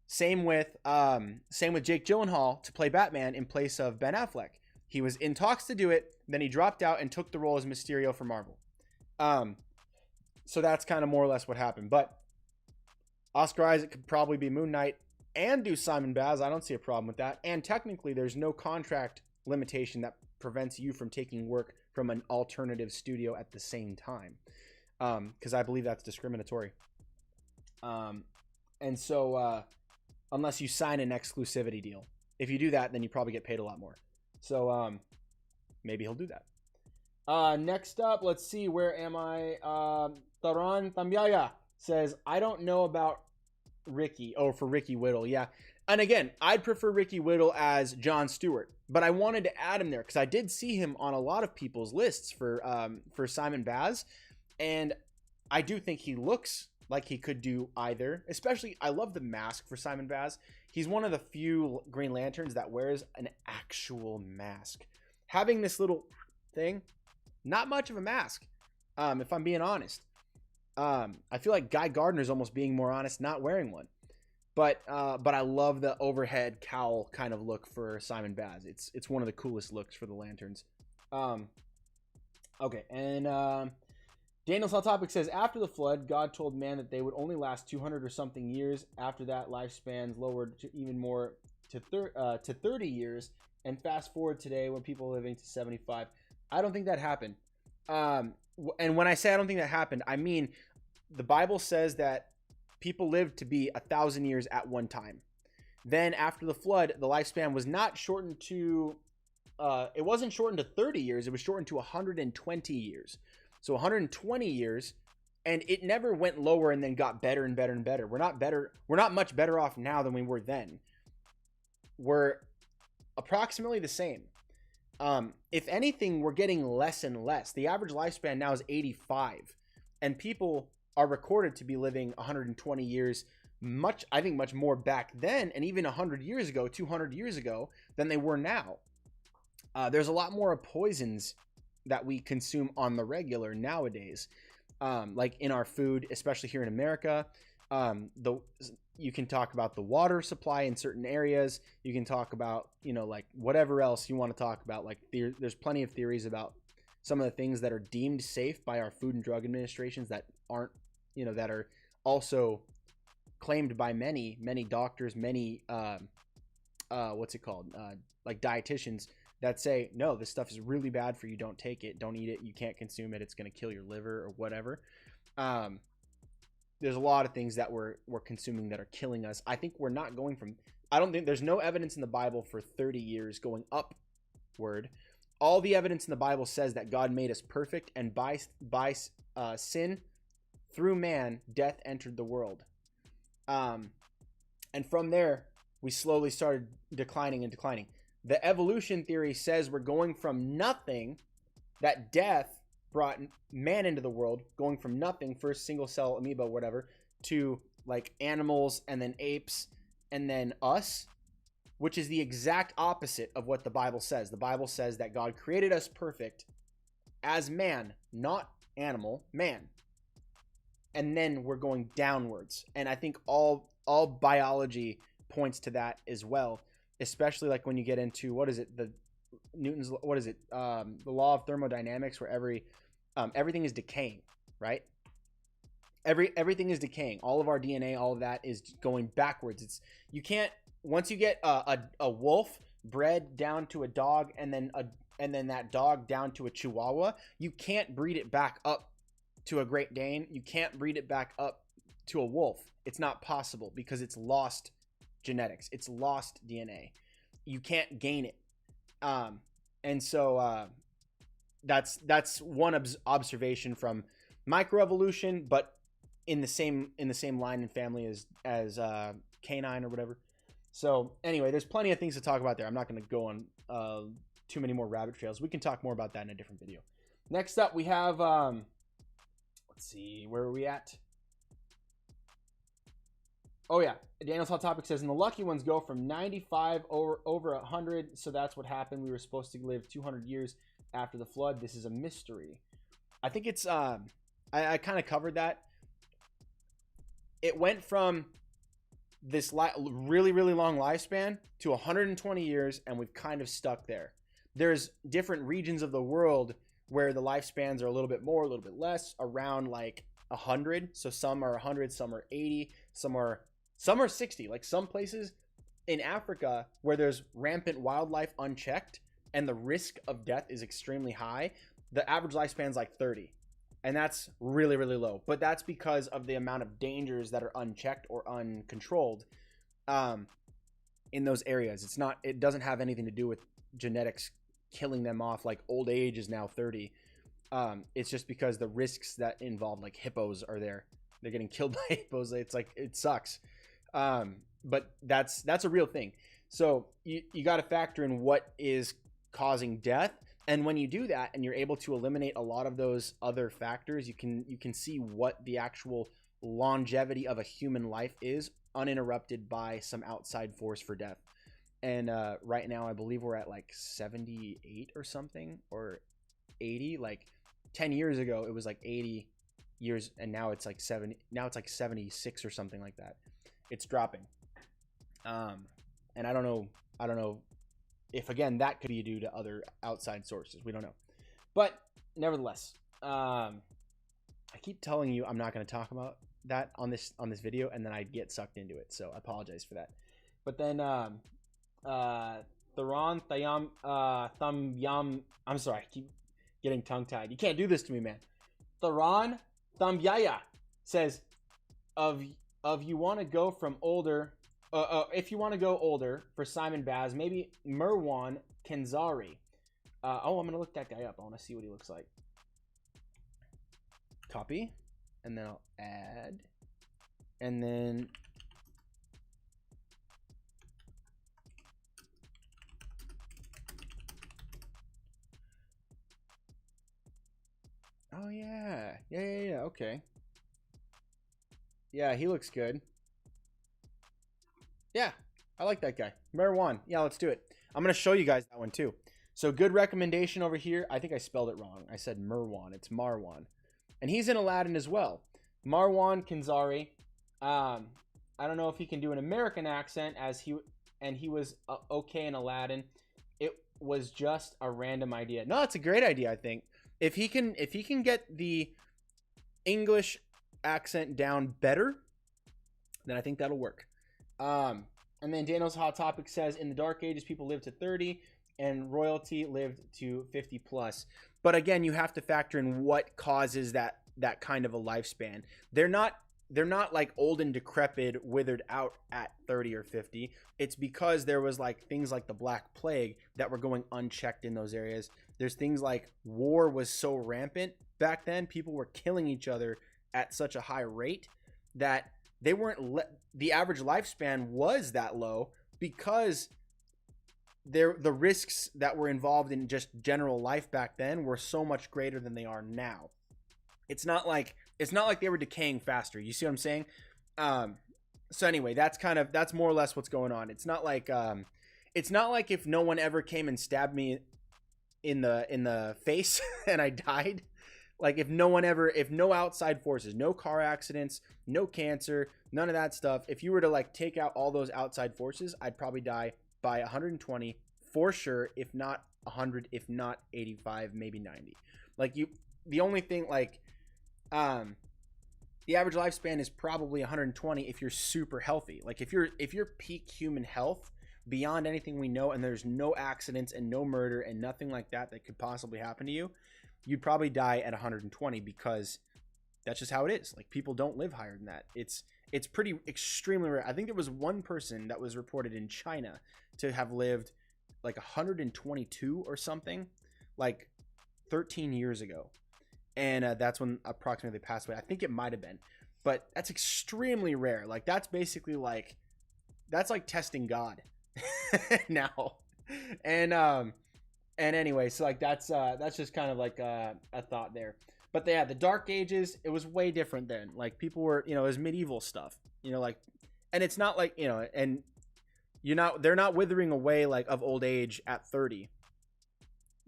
Same with Jake Gyllenhaal to play Batman in place of Ben Affleck. He was in talks to do it, then he dropped out and took the role as Mysterio for Marvel. So that's kind of more or less what happened. But Oscar Isaac could probably be Moon Knight and do Simon Baz. I don't see a problem with that. And technically, there's no contract limitation that prevents you from taking work from an alternative studio at the same time, because I believe that's discriminatory. And so unless you sign an exclusivity deal, if you do that, then you probably get paid a lot more. So maybe he'll do that. Next up, let's see, where am I? Taran Tambiaya says, I don't know about Ricky. Oh, for Ricky Whittle, yeah. And again, I'd prefer Ricky Whittle as Jon Stewart, but I wanted to add him there because I did see him on a lot of people's lists for Simon Baz, and I do think he looks like he could do either. Especially, I love the mask for Simon Baz. He's one of the few Green Lanterns that wears an actual mask. Having this little thing, not much of a mask, if I'm being honest. I feel like Guy Gardner's almost being more honest not wearing one. But I love the overhead cowl kind of look for Simon Baz. It's one of the coolest looks for the Lanterns. Okay, and Daniel's Hot Topic says, after the flood, God told man that they would only last 200 or something years. After that, lifespans lowered to even more to 30 years. And fast forward today, when people are living to 75. I don't think that happened. And when I say I don't think that happened, I mean the Bible says that people lived to be 1,000 years at one time. Then after the flood, the lifespan was not shortened to, it wasn't shortened to 30 years. It was shortened to 120 years. So 120 years, and it never went lower and then got better and better and better. We're not much better off now than we were then. We're approximately the same. If anything, we're getting less and less. The average lifespan now is 85, and people are recorded to be living 120 years, I think much more back then, and even 100 years ago, 200 years ago, than they were now. There's a lot more poisons that we consume on the regular nowadays, like in our food, especially here in America. You can talk about the water supply in certain areas. You can talk about, like whatever else you want to talk about. Like there's plenty of theories about some of the things that are deemed safe by our Food and Drug Administrations that aren't, that are also claimed by many doctors, many like dietitians that say, no, this stuff is really bad for you. Don't take it. Don't eat it. You can't consume it. It's going to kill your liver or whatever. There's a lot of things that we're consuming that are killing us. I think we're not going from I don't think there's no evidence in the Bible for 30 years going upward. All the evidence in the Bible says that God made us perfect, and by sin through man, death entered the world. And from there, we slowly started declining and declining. The evolution theory says we're going from nothing, that death brought man into the world, going from nothing, first single cell amoeba, whatever, to like animals and then apes and then us, which is the exact opposite of what the Bible says. The Bible says that God created us perfect as man, not animal, man. And then we're going downwards. And I think all biology points to that as well, especially like when you get into, what is it, the Newton's, what is it, the law of thermodynamics, where everything is decaying, right? Everything is decaying. All of our DNA, all of that is going backwards. It's, you can't, once you get a wolf bred down to a dog, and then that dog down to a Chihuahua, you can't breed it back up to a Great Dane. You can't breed it back up to a wolf. It's not possible because it's lost genetics. It's lost DNA. You can't gain it. And so that's one observation from microevolution, but in the same line and family as canine or whatever. So anyway, there's plenty of things to talk about there. I'm not going to go on too many more rabbit trails. We can talk more about that in a different video. Next up, we have let's see, where are we at? Oh yeah, Daniel's Hot Topic says, and the lucky ones go from 95 over 100. So that's what happened. We were supposed to live 200 years after the flood. This is a mystery. I think it's I kind of covered that. It went from this really long lifespan to 120 years, and we've kind of stuck there. There's different regions of the world where the lifespans are a little bit more, a little bit less, around like 100. So some are 100, some are 80, some are 60. Like some places in Africa where there's rampant wildlife unchecked and the risk of death is extremely high, the average lifespan is like 30. And that's really low. But that's because of the amount of dangers that are unchecked or uncontrolled in those areas. It doesn't have anything to do with genetics killing them off. Like old age is now 30. It's just because the risks that involve, like hippos are there. They're getting killed by hippos. It's like, it sucks. But that's a real thing. So you got to factor in what is causing death. And when you do that and you're able to eliminate a lot of those other factors, you can see what the actual longevity of a human life is, uninterrupted by some outside force for death. And right now I believe we're at like 78 or something, or 80. Like 10 years ago it was like 80 years, and now it's like 70. Now it's like 76 or something like that. It's dropping. And I don't know if, again, that could be due to other outside sources. We don't know. But nevertheless, I keep telling you I'm not going to talk about that on this video, and then I get sucked into it. So I apologize for that. But then Theron Thum Yum, I'm sorry, I keep getting tongue-tied. You can't do this to me, man. Theron Thum Yaya says, of you want to go from older, if you want to go older for Simon Baz, maybe Merwan Kenzari. I'm going to look that guy up. I want to see what he looks like. Copy. And then I'll add. And then... oh, yeah. Yeah. Okay. Yeah, he looks good. Yeah, I like that guy. Marwan. Yeah, let's do it. I'm going to show you guys that one too. So good recommendation over here. I think I spelled it wrong. I said Merwan. It's Marwan. And he's in Aladdin as well. Marwan Kenzari. I don't know if he can do an American accent, he was okay in Aladdin. It was just a random idea. No, it's a great idea, I think. If he can get the English accent down better, then I think that'll work. And then Daniel's Hot Topic says, in the Dark Ages, people lived to 30 and royalty lived to 50 plus. But again, you have to factor in what causes that kind of a lifespan. They're not they're not like old and decrepit, withered out at 30 or 50. It's because there was like things like the Black Plague that were going unchecked in those areas. There's things like war was so rampant back then. People were killing each other at such a high rate that they weren't the average lifespan was that low because the risks that were involved in just general life back then were so much greater than they are now. It's not like they were decaying faster. You see what I'm saying? So anyway, that's more or less what's going on. It's not like if no one ever came and stabbed me in the face and I died. Like if no outside forces, no car accidents, no cancer, none of that stuff. If you were to like take out all those outside forces, I'd probably die by 120 for sure, if not 100, if not 85, maybe 90. Like the only thing like the average lifespan is probably 120 if you're super healthy. Like if you're peak human health beyond anything we know, and there's no accidents and no murder and nothing like that could possibly happen to you, you'd probably die at 120 because that's just how it is. Like people don't live higher than that. It's pretty extremely rare. I think there was one person that was reported in China to have lived like 122 or something, like 13 years ago. And that's when approximately they passed away. I think it might have been, but that's extremely rare. Like that's basically like, that's like testing God now. And anyway, so like that's just kind of like a thought there. But yeah, the Dark Ages, it was way different then. Like people were, it was medieval stuff, like, and it's not like, and they're not withering away like of old age at 30.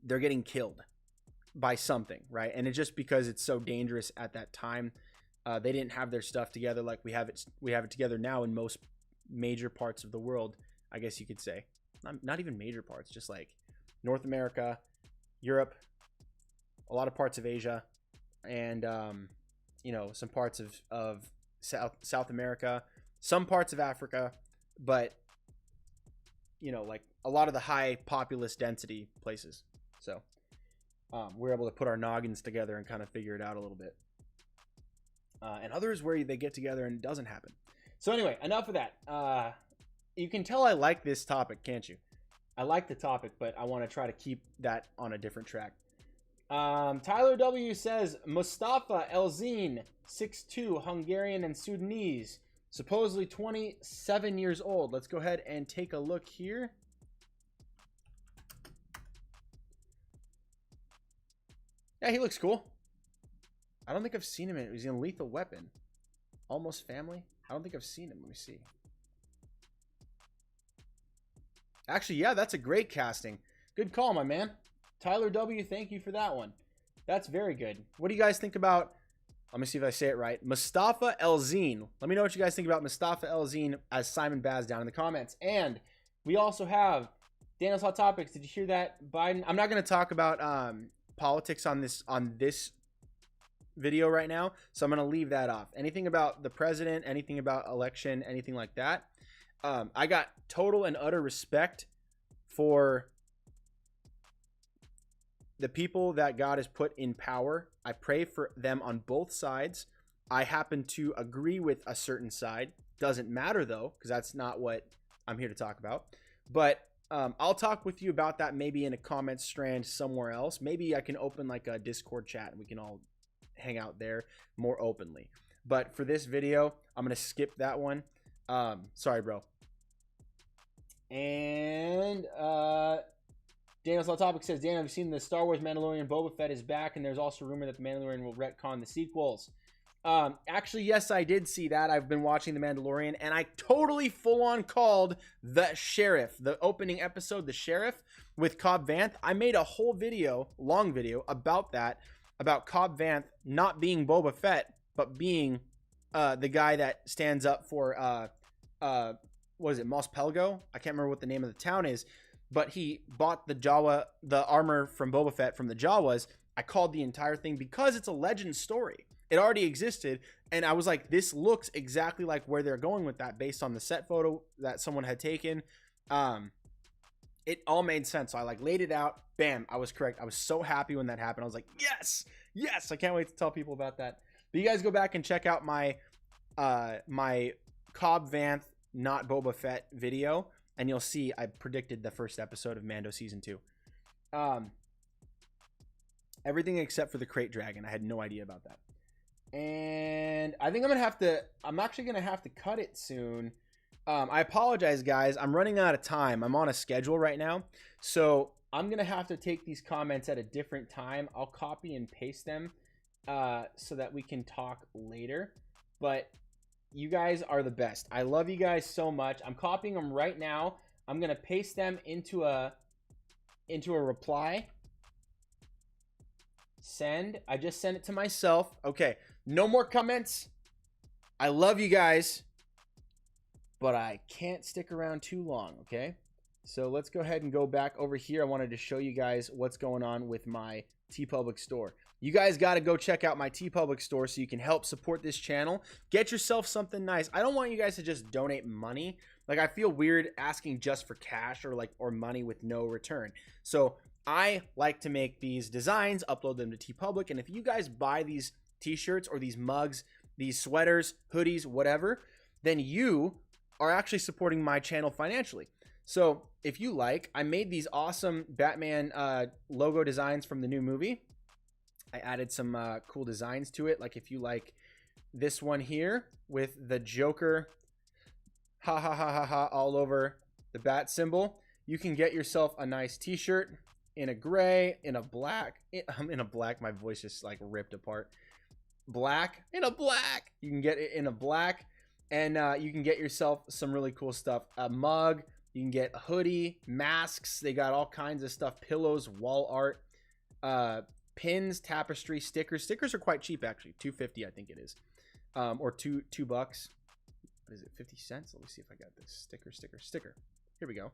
They're getting killed by something, right? And it's just because it's so dangerous at that time. They didn't have their stuff together like we have it together now in most major parts of the world, I guess you could say. Not even major parts, just like North America, Europe, a lot of parts of Asia, and some parts of South America, some parts of Africa, but like a lot of the high populous density places. So we're able to put our noggins together and kind of figure it out a little bit. And others where they get together and it doesn't happen. So anyway, enough of that. You can tell I like this topic, can't you? I like the topic, but I want to try to keep that on a different track. Tyler W says, Mustafa Elzin, 6'2", Hungarian and Sudanese, supposedly 27 years old. Let's go ahead and take a look here. Yeah, he looks cool. I don't think I've seen him in it. He's in Lethal Weapon. Almost Family. I don't think I've seen him. Let me see. Actually, yeah, that's a great casting. Good call, my man. Tyler W, thank you for that one. That's very good. What do you guys think about, let me see if I say it right, Mustafa Elzin? Let me know what you guys think about Mustafa Elzin as Simon Baz down in the comments. And we also have Daniel's Hot Topics. Did you hear that? Biden. I'm not going to talk about politics on this video right now, so I'm going to leave that off. Anything about the president, anything about election, anything like that. I got total and utter respect for the people that God has put in power. I pray for them on both sides. I happen to agree with a certain side. Doesn't matter though, because that's not what I'm here to talk about. But I'll talk with you about that maybe in a comment strand somewhere else. Maybe I can open like a Discord chat and we can all hang out there more openly. But for this video, I'm going to skip that one. Sorry, bro. And Daniel's Hot Topic says, Dan, have you seen the Star Wars Mandalorian Boba Fett is back, and there's also rumor that the Mandalorian will retcon the sequels. Actually, yes, I did see that. I've been watching the Mandalorian, and I totally full-on called the Sheriff, the opening episode, the Sheriff, with Cobb Vanth. I made a whole video, long video, about that, about Cobb Vanth not being Boba Fett, but being the guy that stands up for what is it, Mos Pelgo? I can't remember what the name of the town is, but he bought the armor from Boba Fett from the Jawas. I called the entire thing because it's a legend story. It already existed, and I was like, this looks exactly like where they're going with that based on the set photo that someone had taken. It all made sense. So I like laid it out. Bam, I was correct. I was so happy when that happened. I was like, yes, yes. I can't wait to tell people about that. But you guys go back and check out my my Cobb Vanth not Boba Fett video, and you'll see I predicted the first episode of Mando season 2. Everything except for the crate dragon. I had no idea about that. And I think I'm actually gonna have to cut it soon. I apologize, guys. I'm running out of time. I'm on a schedule right now, so I'm gonna have to take these comments at a different time. I'll copy and paste them so that we can talk later. But you guys are the best. I love you guys so much. I'm copying them right now. I'm gonna paste them into a reply. Send. I just sent it to myself. Okay, no more comments. I love you guys, but I can't stick around too long, okay? So let's go ahead and go back over here. I wanted to show you guys what's going on with my TeePublic store. You guys got to go check out my TeePublic store so you can help support this channel. Get yourself something nice. I don't want you guys to just donate money. Like, I feel weird asking just for cash or money with no return. So I like to make these designs, upload them to TeePublic, and if you guys buy these t-shirts or these mugs, these sweaters, hoodies, whatever, then you are actually supporting my channel financially. So if you like, I made these awesome Batman logo designs from the new movie. I added some cool designs to it. Like if you like this one here with the Joker, ha ha ha ha ha, all over the bat symbol, you can get yourself a nice t-shirt in a gray, in a black. I'm in a black. My voice just like ripped apart. Black, in a black. You can get it in a black, and you can get yourself some really cool stuff. A mug. You can get a hoodie, masks. They got all kinds of stuff. Pillows, wall art, pins, tapestry, stickers. Stickers are quite cheap, actually. $2.50, I think it is, or $2. What is it? 50 cents. Let me see if I got this sticker. Here we go.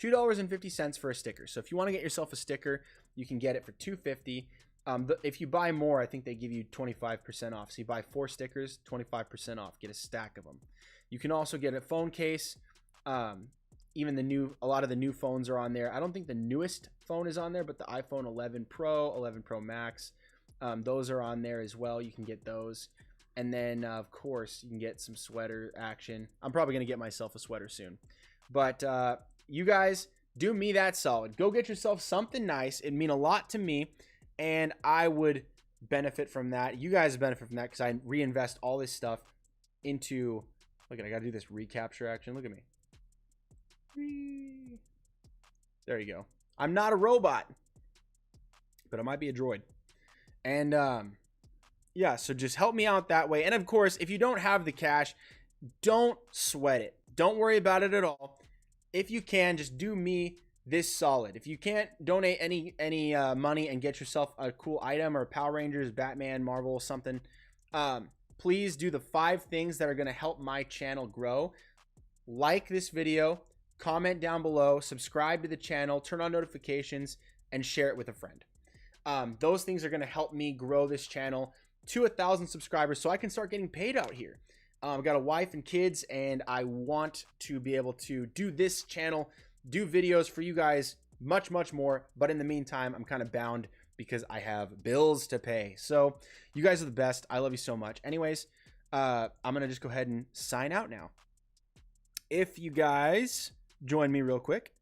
$2.50 for a sticker. So if you want to get yourself a sticker, you can get it for $2.50. If you buy more, I think they give you 25% off. So you buy 4 stickers, 25% off. Get a stack of them. You can also get a phone case. Even a lot of the new phones are on there. I don't think the newest phone is on there, but the iPhone 11 Pro, 11 Pro Max, those are on there as well. You can get those. And then, of course, you can get some sweater action. I'm probably going to get myself a sweater soon. But you guys, do me that solid. Go get yourself something nice. It'd mean a lot to me, and I would benefit from that. You guys benefit from that because I reinvest all this stuff into... Look at, I got to do this recapture action. Look at me. There you go. I'm not a robot, but I might be a droid. And yeah, so just help me out that way. And of course, if you don't have the cash, don't sweat it. Don't worry about it at all. If you can, just do me this solid. If you can't donate any money and get yourself a cool item or Power Rangers, Batman, Marvel, something, please do the 5 things that are going to help my channel grow. Like this video, comment down below, subscribe to the channel, turn on notifications, and share it with a friend. Those things are going to help me grow this channel to 1,000 subscribers so I can start getting paid out here. I've got a wife and kids, and I want to be able to do this channel, do videos for you guys much, much more. But in the meantime, I'm kind of bound because I have bills to pay. So you guys are the best. I love you so much. Anyways, I'm going to just go ahead and sign out now. If you guys join me real quick.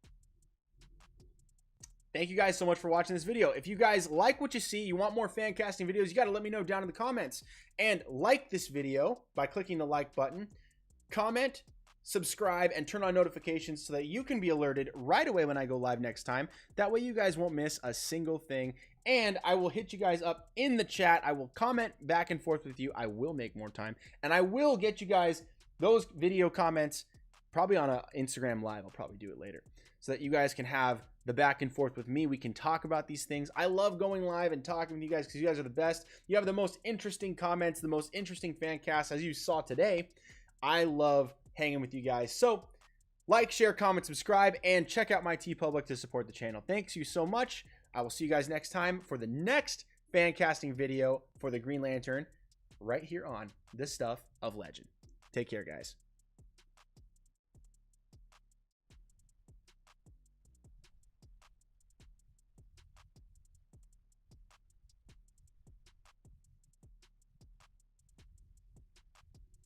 Thank you guys so much for watching this video. If you guys like what you see, you want more fan casting videos, you got to let me know down in the comments. And like this video by clicking the like button. Comment, subscribe, and turn on notifications so that you can be alerted right away when I go live next time. That way you guys won't miss a single thing. And I will hit you guys up in the chat. I will comment back and forth with you. I will make more time. And I will get you guys those video comments probably on an Instagram live. I'll probably do it later so that you guys can have the back and forth with me. We can talk about these things. I love going live and talking with you guys because you guys are the best. You have the most interesting comments, the most interesting fan casts, as you saw today. I love hanging with you guys. So like, share, comment, subscribe, and check out my TeePublic to support the channel. Thanks you so much. I will see you guys next time for the next fan casting video for the Green Lantern right here on The Stuff of Legend. Take care, guys.